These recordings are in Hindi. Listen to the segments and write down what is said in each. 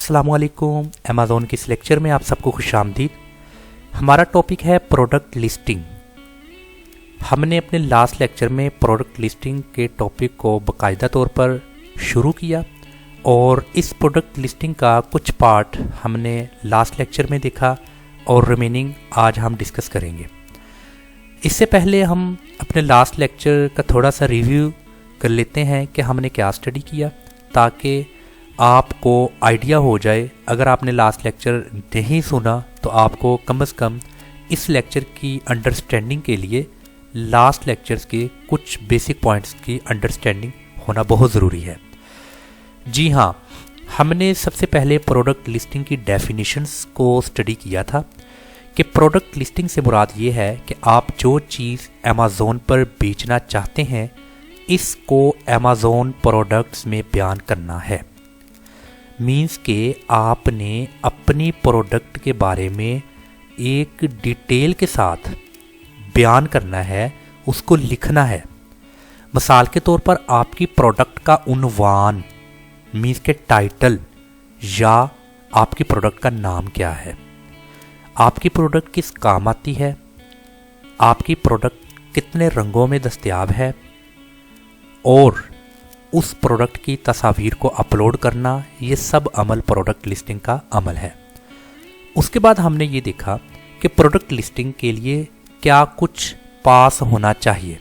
अस्सलामुअलैकुम। अमेज़ॉन के इस लेक्चर में आप सबको खुशामदीद। हमारा टॉपिक है प्रोडक्ट लिस्टिंग। हमने अपने लास्ट लेक्चर में प्रोडक्ट लिस्टिंग के टॉपिक को बाकायदा तौर पर शुरू किया और इस प्रोडक्ट लिस्टिंग का कुछ पार्ट हमने लास्ट लेक्चर में देखा और रिमेनिंग आज हम डिस्कस करेंगे। इससे पहले हम अपने लास्ट लेक्चर का थोड़ा सा रिव्यू कर लेते हैं कि हमने क्या स्टडी किया, ताकि आपको आइडिया हो जाए। अगर आपने लास्ट लेक्चर नहीं सुना तो आपको कम से कम इस लेक्चर की अंडरस्टैंडिंग के लिए लास्ट लेक्चर्स के कुछ बेसिक पॉइंट्स की अंडरस्टैंडिंग होना बहुत ज़रूरी है। जी हाँ, हमने सबसे पहले प्रोडक्ट लिस्टिंग की डेफिनेशंस को स्टडी किया था कि प्रोडक्ट लिस्टिंग से मुराद ये है कि आप जो चीज़ अमेज़ॉन पर बेचना चाहते हैं इसको अमेज़ॉन प्रोडक्ट्स में बयान करना है। मीन्स के आपने अपनी प्रोडक्ट के बारे में एक डिटेल के साथ बयान करना है, उसको लिखना है। मिसाल के तौर पर आपकी प्रोडक्ट का उन्वान मीन्स के टाइटल या आपकी प्रोडक्ट का नाम क्या है, आपकी प्रोडक्ट किस काम आती है, आपकी प्रोडक्ट कितने रंगों में दस्तयाब है और उस प्रोडक्ट की तस्वीर को अपलोड करना, ये सब अमल प्रोडक्ट लिस्टिंग का अमल है। उसके बाद हमने ये देखा कि प्रोडक्ट लिस्टिंग के लिए क्या कुछ पास होना चाहिए।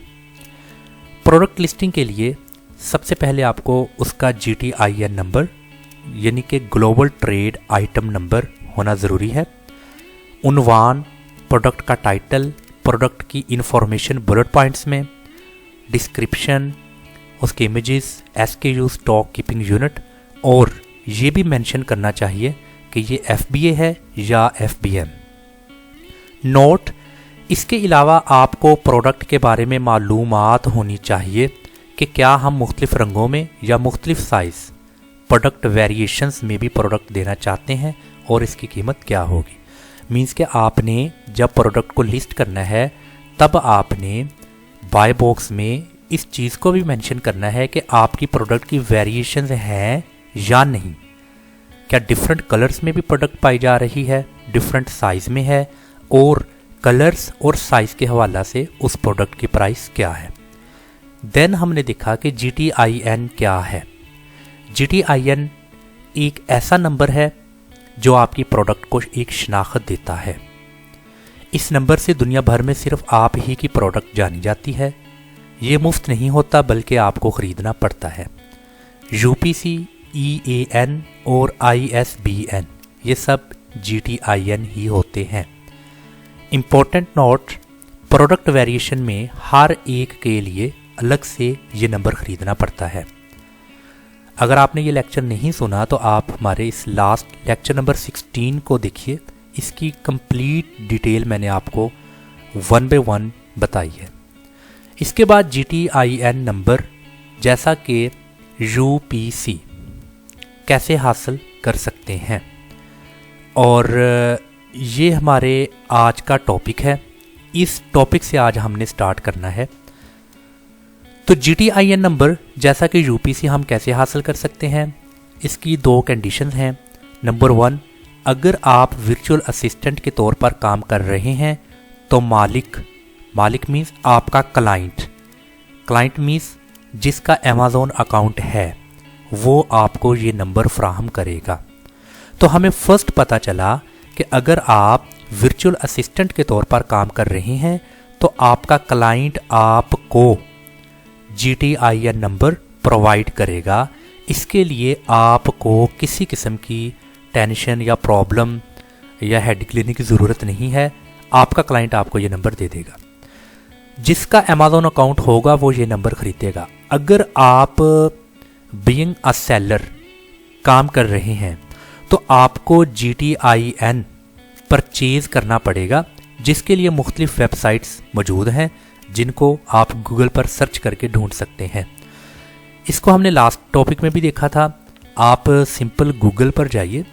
प्रोडक्ट लिस्टिंग के लिए सबसे पहले आपको उसका GTIN नंबर यानी कि ग्लोबल ट्रेड आइटम नंबर होना ज़रूरी है। उन्वान, प्रोडक्ट का टाइटल, प्रोडक्ट की इंफॉर्मेशन बुलेट पॉइंट्स में, डिस्क्रिप्शन, उसके images, SKU stock keeping unit, और ये भी मेंशन करना चाहिए कि ये FBA है या FBM। नोट, इसके अलावा आपको प्रोडक्ट के बारे में मालूमात होनी चाहिए कि क्या हम मुख्तलिफ रंगों में या मुख्तलिफ साइज़ प्रोडक्ट वेरिएशंस में भी प्रोडक्ट देना चाहते हैं और इसकी कीमत क्या होगी। मीन्स कि आपने जब प्रोडक्ट को लिस्ट करना है तब आपने बाय बॉक्स में इस चीज़ को भी मेंशन करना है कि आपकी प्रोडक्ट की वेरिएशंस हैं या नहीं, क्या डिफरेंट कलर्स में भी प्रोडक्ट पाई जा रही है, डिफरेंट साइज़ में है, और कलर्स और साइज़ के हवाला से उस प्रोडक्ट की प्राइस क्या है। देन हमने देखा कि GTIN क्या है। GTIN एक ऐसा नंबर है जो आपकी प्रोडक्ट को एक शनाख्त देता है। इस नंबर से दुनिया भर में सिर्फ आप ही की प्रोडक्ट जानी जाती है। ये मुफ्त नहीं होता बल्कि आपको ख़रीदना पड़ता है। UPC, EAN और ISBN ये सब GTIN ही होते हैं। इम्पोर्टेंट नोट, प्रोडक्ट वेरिएशन में हर एक के लिए अलग से ये नंबर ख़रीदना पड़ता है। अगर आपने ये लेक्चर नहीं सुना तो आप हमारे इस लास्ट लेक्चर नंबर 16 को देखिए, इसकी कंप्लीट डिटेल मैंने आपको 1 by 1 बताई है। इसके बाद GTIN नंबर जैसा कि UPC कैसे हासिल कर सकते हैं, और ये हमारे आज का टॉपिक है। इस टॉपिक से आज हमने स्टार्ट करना है। तो GTIN नंबर जैसा कि UPC हम कैसे हासिल कर सकते हैं, इसकी 2 कंडीशंस हैं। नंबर 1, अगर आप वर्चुअल असिस्टेंट के तौर पर काम कर रहे हैं तो मालिक मीन्स आपका क्लाइंट मीन्स जिसका अमेज़ॉन अकाउंट है वो आपको ये नंबर फ्राहम करेगा। तो हमें फर्स्ट पता चला कि अगर आप वर्चुअल असिस्टेंट के तौर पर काम कर रहे हैं तो आपका क्लाइंट आपको GTIN नंबर प्रोवाइड करेगा। इसके लिए आपको किसी किस्म की टेंशन या प्रॉब्लम या हेडेक लेने की ज़रूरत नहीं है। आपका क्लाइंट आपको ये नंबर दे देगा। जिसका अमेज़ॉन अकाउंट होगा वो ये नंबर खरीदेगा। अगर आप बीइंग अ सेलर काम कर रहे हैं तो आपको GTIN परचेज़ करना पड़ेगा, जिसके लिए मुख्तलिफ वेबसाइट्स मौजूद हैं जिनको आप गूगल पर सर्च करके ढूंढ सकते हैं। इसको हमने लास्ट टॉपिक में भी देखा था। आप सिंपल गूगल पर जाइए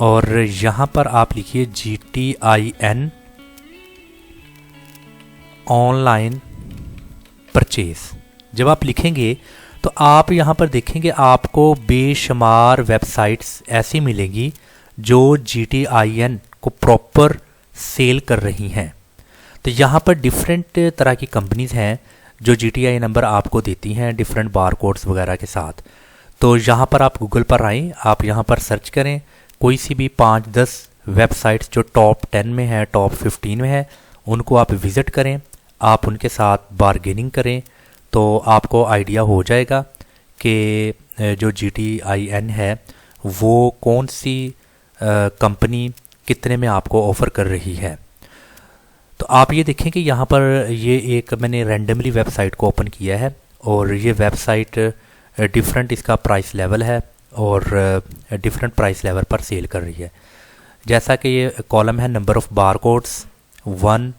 और यहाँ पर आप लिखिए GTIN ऑनलाइन परचेज। जब आप लिखेंगे तो आप यहाँ पर देखेंगे आपको बेशुमार वेबसाइट्स ऐसी मिलेंगी जो GTIN को प्रॉपर सेल कर रही हैं। तो यहाँ पर डिफरेंट तरह की कंपनीज़ हैं जो GTI नंबर आपको देती हैं डिफरेंट बार कोड्स वगैरह के साथ। तो यहाँ पर आप गूगल पर आएँ, आप यहाँ पर सर्च करें कोई सी भी 5-10 वेबसाइट्स जो टॉप 10 में है, टॉप 15 में है, उनको आप विज़िट करें, आप उनके साथ बारगेनिंग करें, तो आपको आइडिया हो जाएगा कि जो GTIN है वो कौन सी कंपनी कितने में आपको ऑफ़र कर रही है। तो आप ये देखें कि यहाँ पर ये एक मैंने रैंडमली वेबसाइट को ओपन किया है और ये वेबसाइट डिफरेंट इसका प्राइस लेवल है और डिफरेंट प्राइस लेवल पर सेल कर रही है। जैसा कि ये कॉलम है number of bar codes 1,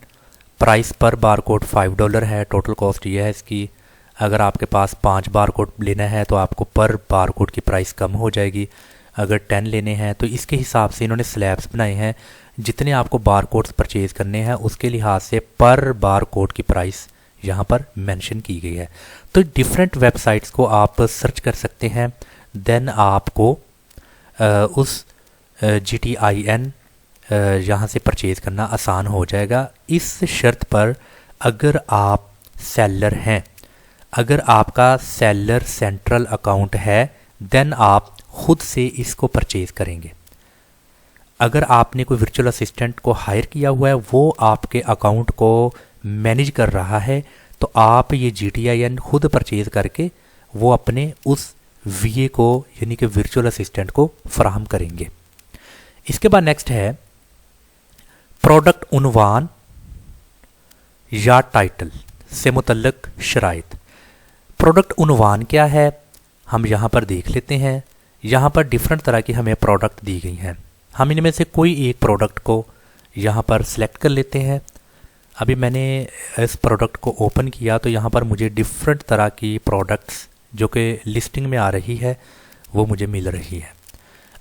price पर बार कोड $5 है, टोटल कॉस्ट ये है इसकी। अगर आपके पास 5 बार कोड लेना है तो आपको पर बार कोड की प्राइस कम हो जाएगी। अगर 10 लेने हैं तो इसके हिसाब से इन्होंने स्लैब्स बनाए हैं, जितने आपको बार कोड्स परचेज़ करने हैं उसके लिहाज से पर बार कोड की प्राइस यहाँ पर मेंशन की गई है। तो डिफरेंट वेबसाइट्स को आप सर्च कर सकते हैं, देन आपको उस GTIN यहाँ से परचेज़ करना आसान हो जाएगा। इस शर्त पर अगर आप सेलर हैं, अगर आपका सेलर सेंट्रल अकाउंट है, देन आप खुद से इसको परचेज़ करेंगे। अगर आपने कोई वर्चुअल असिस्टेंट को हायर किया हुआ है, वो आपके अकाउंट को मैनेज कर रहा है, तो आप ये GTIN खुद परचेज़ करके वो अपने उस VA को यानी कि वर्चुअल असिस्टेंट को फराहम करेंगे। इसके बाद नेक्स्ट है प्रोडक्ट उन्वान या टाइटल से मुतल्लिक शराइत। प्रोडक्ट उन्वान क्या है हम यहाँ पर देख लेते हैं। यहाँ पर डिफरेंट तरह की हमें प्रोडक्ट दी गई हैं, हम इनमें से कोई एक प्रोडक्ट को यहाँ पर सिलेक्ट कर लेते हैं। अभी मैंने इस प्रोडक्ट को ओपन किया तो यहाँ पर मुझे डिफरेंट तरह की प्रोडक्ट्स जो कि लिस्टिंग में आ रही है वो मुझे मिल रही है।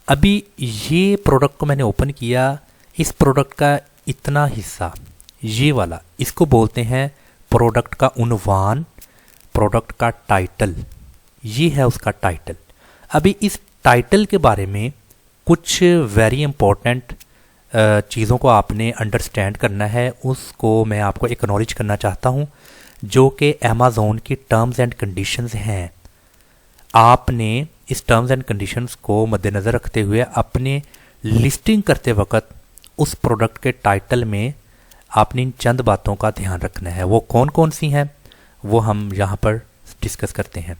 अभी ये प्रोडक्ट को मैंने ओपन किया, इस प्रोडक्ट का इतना हिस्सा ये वाला इसको बोलते हैं प्रोडक्ट का उन्वान, प्रोडक्ट का टाइटल, ये है उसका टाइटल। अभी इस टाइटल के बारे में कुछ वेरी इंपॉर्टेंट चीज़ों को आपने अंडरस्टैंड करना है, उसको मैं आपको एक्नॉलेज करना चाहता हूँ, जो कि अमेज़ॉन की टर्म्स एंड कंडीशंस हैं। आपने इस टर्म्स एंड कंडीशंस को मद्देनज़र रखते हुए अपने लिस्टिंग करते वक्त उस प्रोडक्ट के टाइटल में आपने इन चंद बातों का ध्यान रखना है। वो कौन कौन सी हैं वो हम यहाँ पर डिस्कस करते हैं।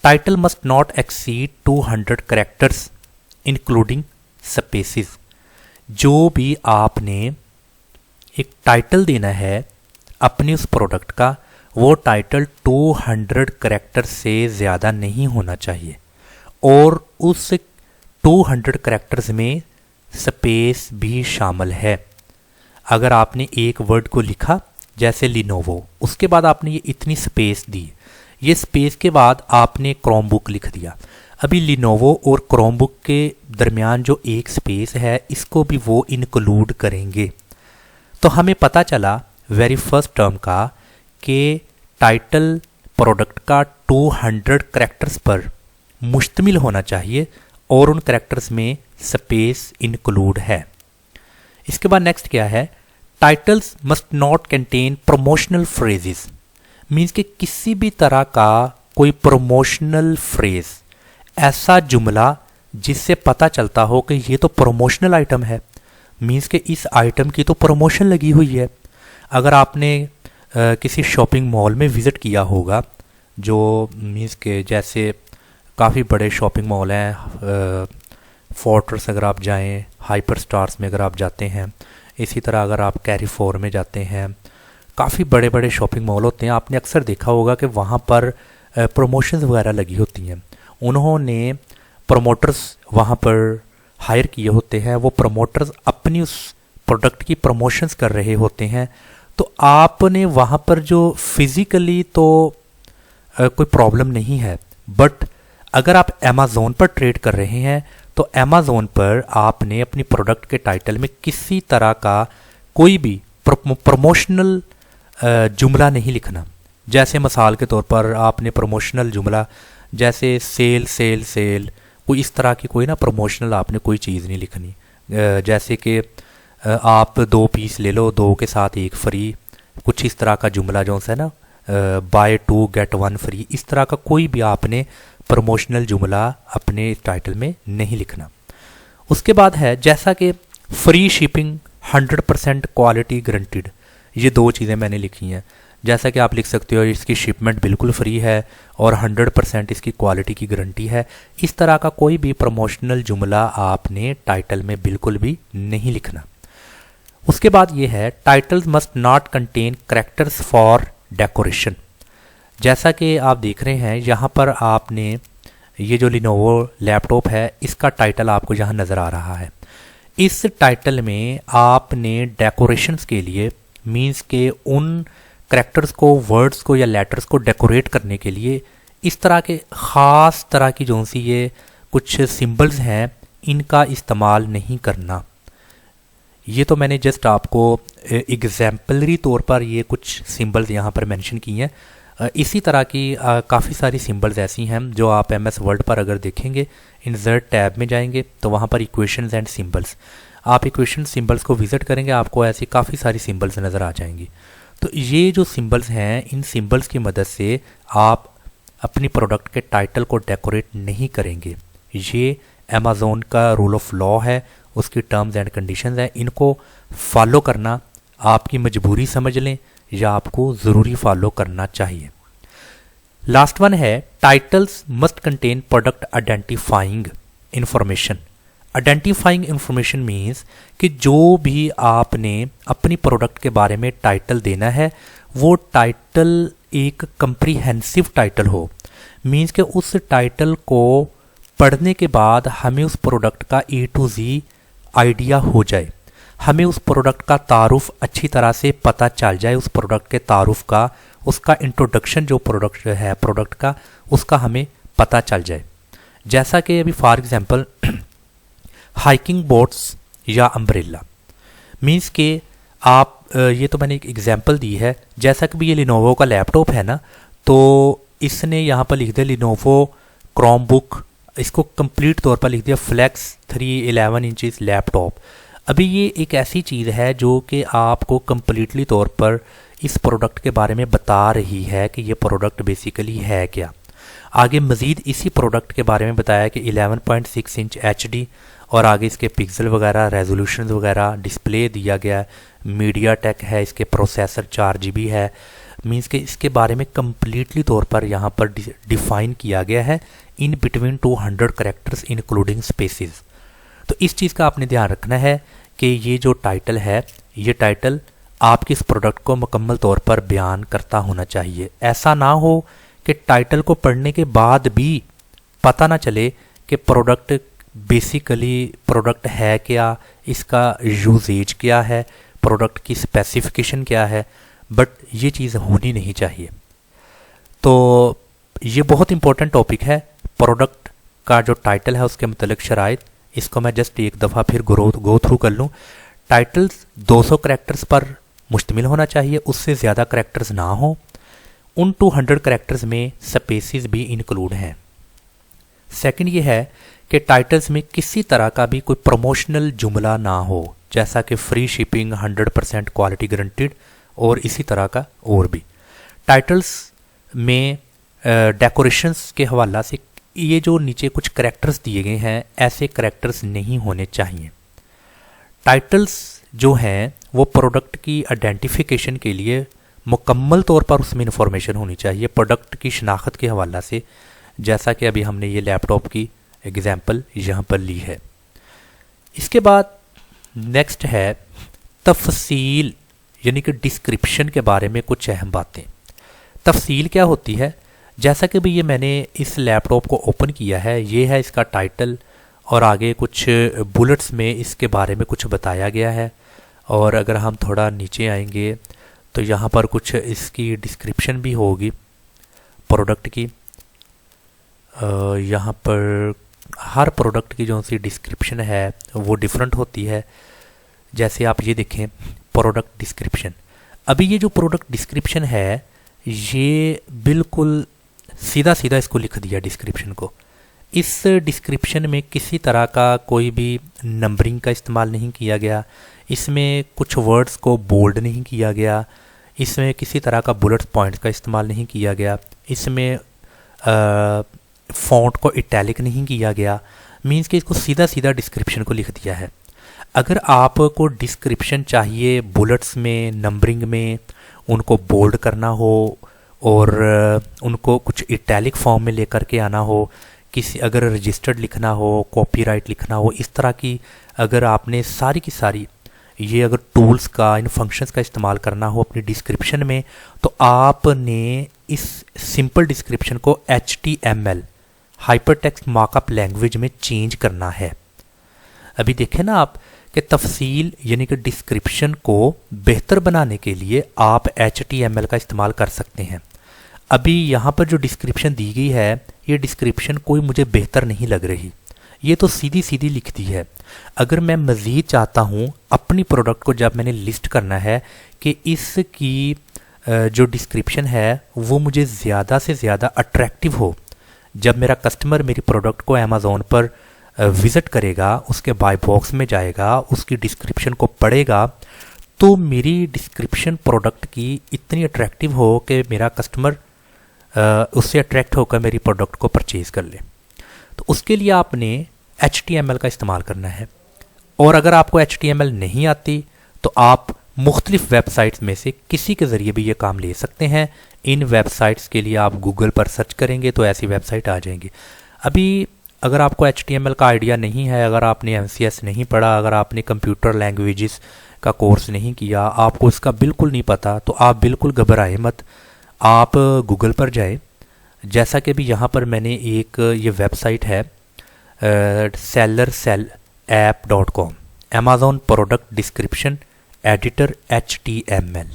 Title must not exceed 200 characters including spaces. जो भी आपने एक टाइटल देना है अपने उस प्रोडक्ट का, वो टाइटल 200 कैरेक्टर से ज़्यादा नहीं होना चाहिए और उस 200 कैरेक्टर्स में स्पेस भी शामिल है। अगर आपने एक वर्ड को लिखा जैसे लिनोवो, उसके बाद आपने ये इतनी स्पेस दी, ये स्पेस के बाद आपने क्रोमबुक लिख दिया, अभी लिनोवो और क्रोमबुक के दरमियान जो एक स्पेस है इसको भी वो इंक्लूड करेंगे। तो हमें पता चला वेरी फर्स्ट टर्म का कि टाइटल प्रोडक्ट का 200 कैरेक्टर्स पर मुश्तमिल होना चाहिए और उन कैरेक्टर्स में स्पेस इंक्लूड है। इसके बाद नेक्स्ट क्या है, titles must not contain promotional phrases. Means कि किसी भी तरह का कोई प्रमोशनल फ्रेज, ऐसा जुमला जिससे पता चलता हो कि ये तो प्रमोशनल आइटम है, मीन्स कि इस आइटम की तो प्रमोशन लगी हुई है। अगर आपने किसी शॉपिंग मॉल में विज़िट किया होगा, जो मीन्स के जैसे काफ़ी बड़े शॉपिंग मॉल हैं, फोर्ट्रेस अगर आप जाएं, हाइपर स्टार्स में अगर आप जाते हैं, इसी तरह अगर आप कैरीफोर में जाते हैं, काफ़ी बड़े बड़े शॉपिंग मॉल होते हैं, आपने अक्सर देखा होगा कि वहाँ पर प्रमोशंस वगैरह लगी होती हैं। उन्होंने प्रमोटर्स वहाँ पर हायर किए होते हैं, वो प्रमोटर्स अपनी उस प्रोडक्ट की प्रमोशंस कर रहे होते हैं। तो आपने वहाँ पर जो फिज़िकली तो कोई प्रॉब्लम नहीं है, बट अगर आप अमेज़ॉन पर ट्रेड कर रहे हैं तो अमेज़ॉन पर आपने अपनी प्रोडक्ट के टाइटल में किसी तरह का कोई भी प्रमोशनल जुमला नहीं लिखना। जैसे मिसाल के तौर पर आपने प्रमोशनल जुमला जैसे सेल सेल सेल, कोई इस तरह की कोई ना प्रमोशनल आपने कोई चीज़ नहीं लिखनी। जैसे कि आप 2 पीस ले लो, 2 के साथ 1 फ्री, कुछ इस तरह का जुमला जो है ना, बाय 2 गेट 1 फ्री, इस तरह का कोई भी आपने प्रमोशनल जुमला अपने टाइटल में नहीं लिखना। उसके बाद है जैसा कि फ्री शिपिंग, 100% क्वालिटी गारंटीड, ये 2 चीज़ें मैंने लिखी हैं। जैसा कि आप लिख सकते हो इसकी शिपमेंट बिल्कुल फ्री है और 100% इसकी क्वालिटी की गारंटी है। इस तरह का कोई भी प्रमोशनल जुमला आपने टाइटल में बिल्कुल भी नहीं लिखना। उसके बाद ये है titles must not contain characters for decoration. जैसा कि आप देख रहे हैं यहाँ पर आपने ये जो लिनोवो लैपटॉप है इसका टाइटल आपको यहाँ नज़र आ रहा है। इस टाइटल में आपने डेकोरेशंस के लिए मीन्स के उन कैरेक्टर्स को, वर्ड्स को या लेटर्स को डेकोरेट करने के लिए इस तरह के ख़ास तरह की जो सी ये कुछ सिंबल्स हैं इनका इस्तेमाल नहीं करना। ये तो मैंने जस्ट आपको एग्जाम्पलरी तौर पर ये कुछ सिंबल्स यहाँ पर मेंशन किए हैं। इसी तरह की काफ़ी सारी सिंबल्स ऐसी हैं जो आप MS वर्ड पर अगर देखेंगे, इंसर्ट टैब में जाएंगे तो वहाँ पर इक्वेशंस एंड सिंबल्स, आप इक्वेशन सिंबल्स को विजिट करेंगे, आपको ऐसी काफ़ी सारी सिंबल्स नज़र आ जाएंगी। तो ये जो सिंबल्स हैं, इन सिंबल्स की मदद से आप अपनी प्रोडक्ट के टाइटल को डेकोरेट नहीं करेंगे। ये अमेज़ॉन का रूल ऑफ लॉ है, उसकी टर्म्स एंड कंडीशंस हैं, इनको फॉलो करना आपकी मजबूरी समझ लें या आपको ज़रूरी फॉलो करना चाहिए। लास्ट वन है titles must contain product identifying information. Identifying information means कि जो भी आपने अपनी प्रोडक्ट के बारे में टाइटल देना है वो टाइटल एक कंप्रीहेंसिव टाइटल हो। मीन्स कि उस टाइटल को पढ़ने के बाद हमें उस प्रोडक्ट का A to Z आइडिया हो जाए, हमें उस प्रोडक्ट का तारुफ अच्छी तरह से पता चल जाए, उस प्रोडक्ट के तारुफ का, उसका इंट्रोडक्शन जो प्रोडक्ट है प्रोडक्ट का, उसका हमें पता चल जाए। जैसा कि अभी फॉर एग्जांपल हाइकिंग बोट्स या अम्ब्रेला, मीन्स के आप ये तो मैंने एक एग्जांपल दी है। जैसा कि भी ये लिनोवो का लैपटॉप है ना, तो इसने यहाँ पर लिख दिया लिनोवो क्रोम बुक, इसको कंप्लीट तौर पर लिख दिया फ्लेक्स 311 इंचेस लैपटॉप। अभी ये एक ऐसी चीज़ है जो कि आपको कंप्लीटली तौर पर इस प्रोडक्ट के बारे में बता रही है कि ये प्रोडक्ट बेसिकली है क्या। आगे मज़ीद इसी प्रोडक्ट के बारे में बताया कि 11.6 इंच HD और आगे इसके पिक्सल वगैरह, रेजोल्यूशन वगैरह, डिस्प्ले दिया गया, मीडिया टेक है, इसके प्रोसेसर 4 GB है। मीन्स कि इसके बारे में कंप्लीटली तौर पर यहाँ पर डिफाइन किया गया है in between 200 characters including spaces. तो इस चीज़ का आपने ध्यान रखना है कि ये जो टाइटल है, ये टाइटल आपके इस प्रोडक्ट को मुकम्मल तौर पर बयान करता होना चाहिए। ऐसा ना हो कि टाइटल को पढ़ने के बाद भी पता ना चले कि प्रोडक्ट बेसिकली प्रोडक्ट है क्या, इसका यूजेज क्या है, प्रोडक्ट की स्पेसिफिकेशन क्या है, बट ये चीज़ होनी नहीं चाहिए। तो ये बहुत इंपॉर्टेंट टॉपिक है, प्रोडक्ट का जो टाइटल है उसके मतलब शराइत। इसको मैं जस्ट एक दफ़ा फिर गो थ्रू कर लूँ। टाइटल्स 200 कैरेक्टर्स पर मुश्तमिल होना चाहिए, उससे ज़्यादा कैरेक्टर्स ना हो। उन 200 कैरेक्टर्स में स्पेसेस भी इंक्लूड हैं। सेकंड ये है कि टाइटल्स में किसी तरह का भी कोई प्रमोशनल जुमला ना हो, जैसा कि फ्री शिपिंग, 100% क्वालिटी गारंटीड और इसी तरह का और भी। टाइटल्स में डेकोरेशंस के हवाला से ये जो नीचे कुछ कैरेक्टर्स दिए गए हैं, ऐसे कैरेक्टर्स नहीं होने चाहिए। टाइटल्स जो हैं वो प्रोडक्ट की आइडेंटिफिकेशन के लिए मुकम्मल तौर पर उसमें इंफॉर्मेशन होनी चाहिए प्रोडक्ट की शनाख्त के हवाला से, जैसा कि अभी हमने ये लैपटॉप की एग्जांपल यहाँ पर ली है। इसके बाद नेक्स्ट है तफसील, यानी कि डिस्क्रिप्शन के बारे में कुछ अहम बातें। तफसील क्या होती है? जैसा कि भी ये मैंने इस लैपटॉप को ओपन किया है, ये है इसका टाइटल और आगे कुछ बुलेट्स में इसके बारे में कुछ बताया गया है। और अगर हम थोड़ा नीचे आएंगे तो यहाँ पर कुछ इसकी डिस्क्रिप्शन भी होगी प्रोडक्ट की। यहाँ पर हर प्रोडक्ट की जो सी डिस्क्रिप्शन है वो डिफरेंट होती है। जैसे आप ये देखें प्रोडक्ट डिस्क्रिप्शन, अभी ये जो प्रोडक्ट डिस्क्रिप्शन है ये बिल्कुल सीधा सीधा इसको लिख दिया डिस्क्रिप्शन को। इस डिस्क्रिप्शन में किसी तरह का कोई भी नंबरिंग का इस्तेमाल नहीं किया गया, इसमें कुछ वर्ड्स को बोल्ड नहीं किया गया, इसमें किसी तरह का बुलेट पॉइंट्स का इस्तेमाल नहीं किया गया, इसमें फ़ॉन्ट को इटैलिक नहीं किया गया। मींस कि इसको सीधा सीधा डिस्क्रिप्शन को लिख दिया है। अगर आपको डिस्क्रिप्शन चाहिए बुलेट्स में, नंबरिंग में, उनको बोल्ड करना हो और उनको कुछ इटैलिक फॉर्म में लेकर के आना हो, किसी अगर रजिस्टर्ड लिखना हो, कॉपीराइट लिखना हो, इस तरह की अगर आपने सारी की सारी ये अगर टूल्स का, इन फंक्शंस का इस्तेमाल करना हो अपनी डिस्क्रिप्शन में, तो आपने इस सिंपल डिस्क्रिप्शन को HTML हाइपरटेक्स्ट मार्कअप लैंग्वेज में चेंज करना है। अभी देखें ना आप कि तफसील यानी कि डिस्क्रिप्शन को बेहतर बनाने के लिए आप HTML का इस्तेमाल कर सकते हैं। अभी यहाँ पर जो डिस्क्रिप्शन दी गई है, ये डिस्क्रिप्शन कोई मुझे बेहतर नहीं लग रही, ये तो सीधी सीधी लिख दी है। अगर मैं मज़ीद चाहता हूँ अपनी प्रोडक्ट को जब मैंने लिस्ट करना है कि इसकी जो डिस्क्रिप्शन है वो मुझे ज़्यादा से ज़्यादा अट्रैक्टिव हो, जब मेरा कस्टमर मेरी प्रोडक्ट को अमेज़ॉन पर विज़िट करेगा, उसके बाय बॉक्स में जाएगा, उसकी डिस्क्रिप्शन को पढ़ेगा, तो मेरी डिस्क्रिप्शन प्रोडक्ट की इतनी अट्रैक्टिव हो कि मेरा कस्टमर उससे अट्रैक्ट होकर मेरी प्रोडक्ट को परचेज़ कर ले। तो उसके लिए आपने HTML का इस्तेमाल करना है। और अगर आपको HTML नहीं आती तो आप मुख्तलिफ वेबसाइट्स में से किसी के ज़रिए भी ये काम ले सकते हैं। इन वेबसाइट्स के लिए आप गूगल पर सर्च करेंगे तो ऐसी वेबसाइट आ जाएंगी। अभी अगर आपको HTML का आइडिया नहीं है, अगर आपने MCS नहीं पढ़ा, अगर आपने कंप्यूटर लैंग्वेजेस का कोर्स नहीं किया, आपको इसका बिल्कुल नहीं पता, तो आप बिल्कुल घबराए मत, आप गूगल पर जाएं। जैसा कि अभी यहाँ पर मैंने एक ये वेबसाइट है sellersellapp.com, Amazon product description editor HTML।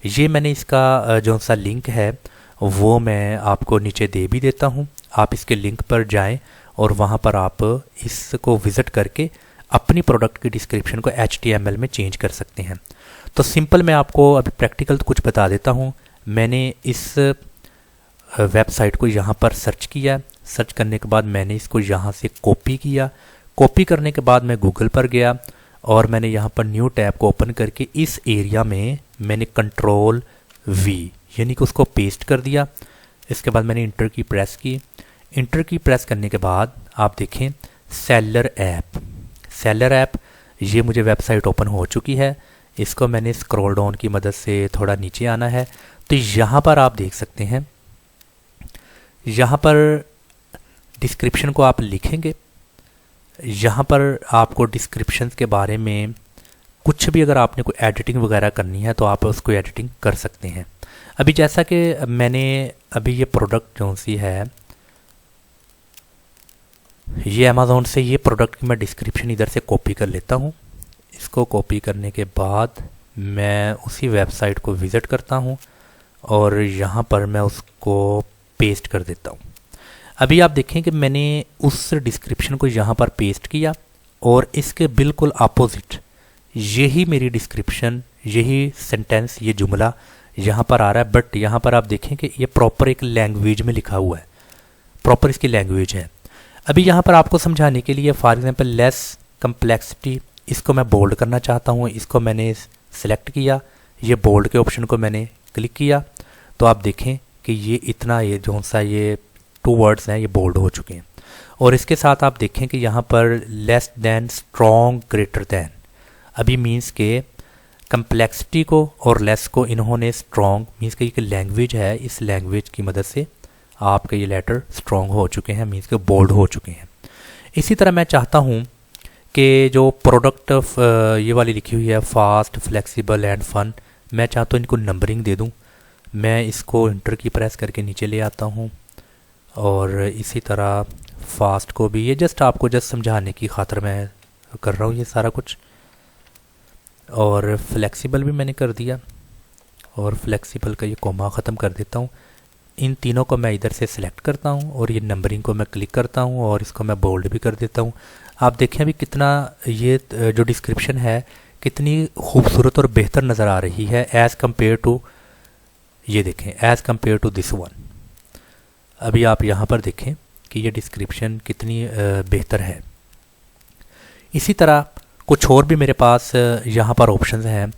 ये मैंने इसका जो सा लिंक है वो मैं आपको नीचे दे भी देता हूँ। आप इसके लिंक पर जाएं और वहाँ पर आप इसको विज़िट करके अपनी प्रोडक्ट की डिस्क्रिप्शन को HTML में चेंज कर सकते हैं। तो सिंपल मैं आपको अभी प्रैक्टिकल तो कुछ बता देता हूँ। मैंने इस वेबसाइट को यहाँ पर सर्च किया, सर्च करने के बाद मैंने इसको यहाँ से कॉपी किया, कॉपी करने के बाद मैं गूगल पर गया और मैंने यहाँ पर न्यू टैब को ओपन करके इस एरिया में मैंने Ctrl+V यानी कि उसको पेस्ट कर दिया। इसके बाद मैंने इंटर की प्रेस की। इंटर की प्रेस करने के बाद आप देखें सेलर ऐप ये मुझे वेबसाइट ओपन हो चुकी है। इसको मैंने स्क्रॉल डाउन की मदद से थोड़ा नीचे आना है, तो यहाँ पर आप देख सकते हैं, यहाँ पर डिस्क्रिप्शन को आप लिखेंगे। यहाँ पर आपको डिस्क्रिप्शन के बारे में कुछ भी अगर आपने कोई एडिटिंग वगैरह करनी है तो आप उसको एडिटिंग कर सकते हैं। अभी जैसा कि मैंने अभी ये प्रोडक्ट जो सी है, ये अमेज़ॉन से ये प्रोडक्ट की मैं डिस्क्रिप्शन इधर से कॉपी कर लेता हूँ। इसको कॉपी करने के बाद मैं उसी वेबसाइट को विज़िट करता हूँ और यहाँ पर मैं उसको पेस्ट कर देता हूँ। अभी आप देखें कि मैंने उस डिस्क्रिप्शन को यहाँ पर पेस्ट किया और इसके बिल्कुल अपोजिट यही मेरी डिस्क्रिप्शन, यही सेंटेंस, ये जुमला यहाँ पर आ रहा है। बट यहाँ पर आप देखें कि ये प्रॉपर एक लैंग्वेज में लिखा हुआ है, प्रॉपर इसकी लैंग्वेज है। अभी यहाँ पर आपको समझाने के लिए फॉर एग्जांपल लेस कम्प्लेक्सिटी, इसको मैं बोल्ड करना चाहता हूँ, इसको मैंने सेलेक्ट किया, ये बोल्ड के ऑप्शन को मैंने क्लिक किया, तो आप देखें कि ये इतना, ये जो सा ये 2 वर्ड्स हैं ये बोल्ड हो चुके हैं। और इसके साथ आप देखें कि यहाँ पर less than, strong, greater than, अभी मीन्स के कम्प्लेक्सिटी को और लेस को इन्होंने स्ट्रॉन्ग, मीन्स के ये लैंग्वेज है, इस लैंग्वेज की मदद से आपके ये लेटर स्ट्रॉन्ग हो चुके हैं, मीन्स के बोल्ड हो चुके हैं। इसी तरह मैं चाहता हूँ कि जो प्रोडक्ट ये वाली लिखी हुई है फास्ट, फ्लेक्सिबल एंड फन, मैं चाहता हूँ इनको नंबरिंग दे दूँ। मैं इसको इंटर की प्रेस करके नीचे ले आता हूँ और इसी तरह फास्ट को भी, ये जस्ट आपको समझाने की खातिर मैं कर रहा हूँ ये सारा कुछ। और फ्लेक्सिबल भी मैंने कर दिया और फ्लेक्सिबल का ये कोमा ख़त्म कर देता हूँ। इन तीनों को मैं इधर से सिलेक्ट करता हूँ और ये नंबरिंग को मैं क्लिक करता हूँ और इसको मैं बोल्ड भी कर देता हूँ। आप देखें अभी कितना ये जो डिस्क्रिप्शन है कितनी खूबसूरत और बेहतर नज़र आ रही है एज़ कम्पेयर टू, ये देखें, as compare to this one. अभी आप यहाँ पर देखें कि ये डिस्क्रिप्शन कितनी बेहतर है। इसी तरह कुछ और भी मेरे पास यहाँ पर ऑप्शंस हैं,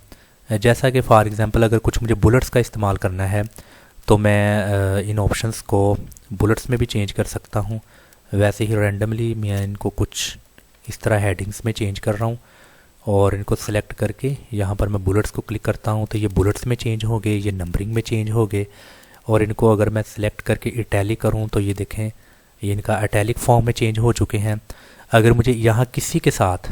जैसा कि फॉर एग्ज़ाम्पल अगर कुछ मुझे बुलेट्स का इस्तेमाल करना है तो मैं इन ऑप्शंस को बुलेट्स में भी चेंज कर सकता हूँ। वैसे ही रैंडमली मैं इनको कुछ इस तरह हेडिंग्स में चेंज कर रहा हूँ और इनको सेलेक्ट करके यहाँ पर मैं बुलेट्स को क्लिक करता हूँ तो ये बुलेट्स में चेंज हो गए, ये नंबरिंग में चेंज हो गए। और इनको अगर मैं सेलेक्ट करके इटैलिक करूँ तो ये देखें ये इनका इटैलिक फॉर्म में चेंज हो चुके हैं। अगर मुझे यहाँ किसी के साथ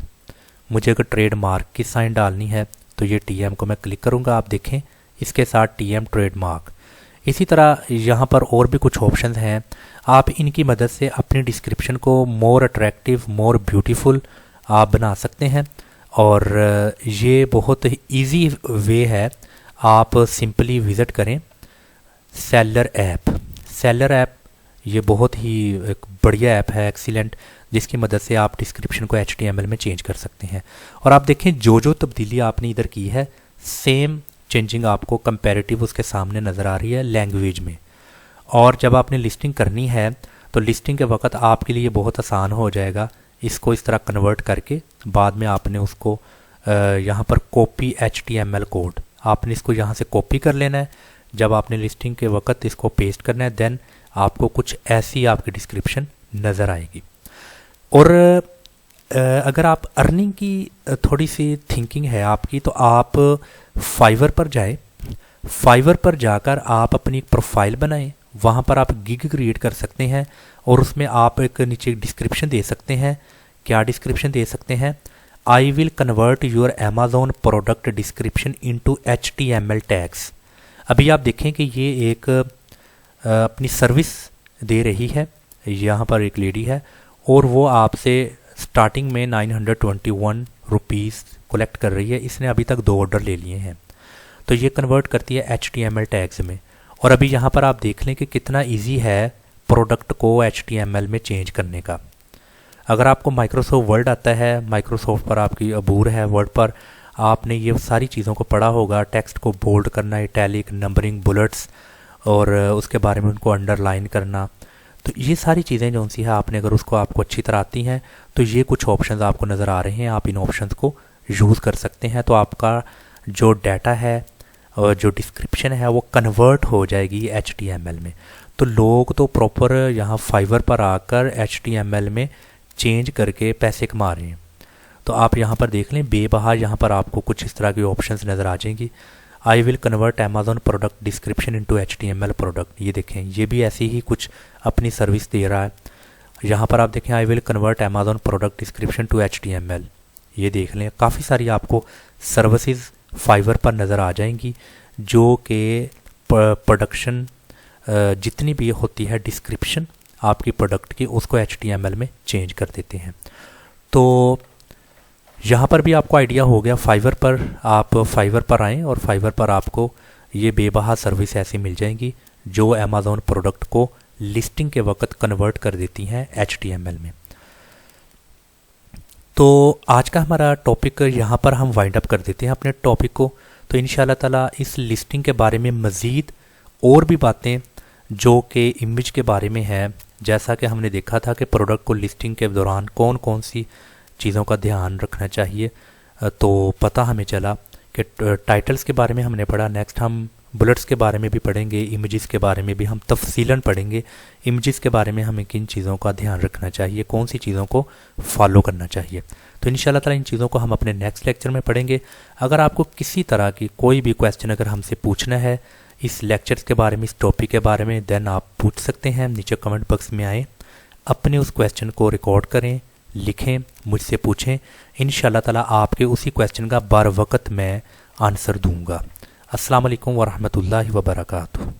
मुझे अगर ट्रेडमार्क की साइन डालनी है तो ये TM को मैं क्लिक करूँगा, आप देखें इसके साथ TM ट्रेडमार्क। इसी तरह यहाँ पर और भी कुछ ऑप्शंस हैं, आप इनकी मदद से अपनी डिस्क्रिप्शन को मोर अट्रैक्टिव, मोर ब्यूटीफुल आप बना सकते हैं। और ये बहुत इजी वे है, आप सिंपली विज़िट करें सेलर ऐप। ये बहुत ही एक बढ़िया ऐप है, एक्सीलेंट, जिसकी मदद से आप डिस्क्रिप्शन को HTML में चेंज कर सकते हैं। और आप देखें जो तब्दीली आपने इधर की है सेम चेंजिंग आपको कंपैरेटिव उसके सामने नज़र आ रही है लैंग्वेज में। और जब आपने लिस्टिंग करनी है तो लिस्टिंग के वक्त आपके लिए बहुत आसान हो जाएगा, इसको इस तरह कन्वर्ट करके बाद में आपने उसको यहाँ पर कॉपी HTML कोड, आपने इसको यहाँ से कॉपी कर लेना है। जब आपने लिस्टिंग के वक्त इसको पेस्ट करना है देन आपको कुछ ऐसी आपकी डिस्क्रिप्शन नज़र आएगी। और अगर आप अर्निंग की थोड़ी सी थिंकिंग है आपकी तो आप फाइवर पर जाएं। फाइवर पर जाकर आप अपनी एक प्रोफाइल बनाएं, वहाँ पर आप गिग क्रिएट कर सकते हैं और उसमें आप एक नीचे डिस्क्रिप्शन दे सकते हैं। क्या डिस्क्रिप्शन दे सकते हैं? आई will convert your Amazon product description into HTML tags. अभी आप देखें कि ये एक अपनी सर्विस दे रही है, यहाँ पर एक लेडी है और वो आपसे स्टार्टिंग में 921 रुपीज़ कलेक्ट कर रही है। इसने अभी तक 2 ऑर्डर ले लिए हैं, तो ये कन्वर्ट करती है HTML टैग्स में। और अभी यहाँ पर आप देख लें कि कितना इजी है प्रोडक्ट को HTML में चेंज करने का। अगर आपको माइक्रोसॉफ्ट वर्ड आता है, माइक्रोसॉफ्ट पर आपकी अबूर है, वर्ड पर आपने ये सारी चीज़ों को पढ़ा होगा, टेक्स्ट को बोल्ड करना, इटैलिक, नंबरिंग, बुलेट्स और उसके बारे में उनको अंडरलाइन करना, तो ये सारी चीज़ें जो सी है आपने अगर उसको आपको अच्छी तरह आती हैं तो ये कुछ ऑप्शंस आपको नज़र आ रहे हैं, आप इन ऑप्शंस को यूज़ कर सकते हैं। तो आपका जो डाटा है और जो डिस्क्रिप्शन है वो कन्वर्ट हो जाएगी HTML में। तो लोग तो प्रॉपर यहाँ फाइवर पर आकर HTML में चेंज करके पैसे कमा रहे हैं। तो आप यहाँ पर देख लें बेबहा, यहाँ पर आपको कुछ इस तरह की ऑप्शंस नज़र आ जाएंगी। आई will convert Amazon product description into HTML product, ये देखें ये भी ऐसी ही कुछ अपनी सर्विस दे रहा है। यहाँ पर आप देखें I will convert Amazon product description to HTML, ये देख लें काफ़ी सारी आपको सर्विसेज फाइवर पर नज़र आ जाएंगी जो कि प्रोडक्शन जितनी भी होती है डिस्क्रिप्शन आपकी प्रोडक्ट की उसको HTML में चेंज कर देते हैं। तो यहाँ पर भी आपको आइडिया हो गया, फाइवर पर आप फाइवर पर आएँ और फाइवर पर आपको ये बेबहा सर्विस ऐसी मिल जाएंगी जो अमेज़ॉन प्रोडक्ट को लिस्टिंग के वक्त कन्वर्ट कर देती हैं HTML में। तो आज का हमारा टॉपिक यहाँ पर हम वाइंड अप कर देते हैं अपने टॉपिक को। तो इंशाल्लाह ताला इस लिस्टिंग के बारे में मज़ीद और भी बातें जो कि इमेज के बारे में है, जैसा कि हमने देखा था कि प्रोडक्ट को लिस्टिंग के दौरान कौन कौन सी चीज़ों का ध्यान रखना चाहिए, तो पता हमें चला कि टाइटल्स के बारे में हमने पढ़ा। नेक्स्ट हम बुलेट्स के बारे में भी पढ़ेंगे, इमेजेस के बारे में भी हम तफसीलन पढ़ेंगे। इमेजेस के बारे में हमें किन चीज़ों का ध्यान रखना चाहिए, कौन सी चीज़ों को फॉलो करना चाहिए। तो इंशाल्लाह ताला इन चीज़ों को हम अपने नेक्स्ट लेक्चर में पढ़ेंगे। अगर आपको किसी तरह की कोई भी क्वेश्चन अगर हमसे पूछना है इस लेक्चर्स के बारे में, इस टॉपिक के बारे में, देन आप पूछ सकते हैं। नीचे कमेंट बॉक्स में आएँ, अपने उस क्वेश्चन को रिकॉर्ड करें, लिखें, मुझसे पूछें। इंशाल्लाह ताला आपके उसी क्वेश्चन का बर वक्त मैं आंसर दूंगा। अस्सलाम वालेकुम वरहमतुल्लाहि वबरकातुहू।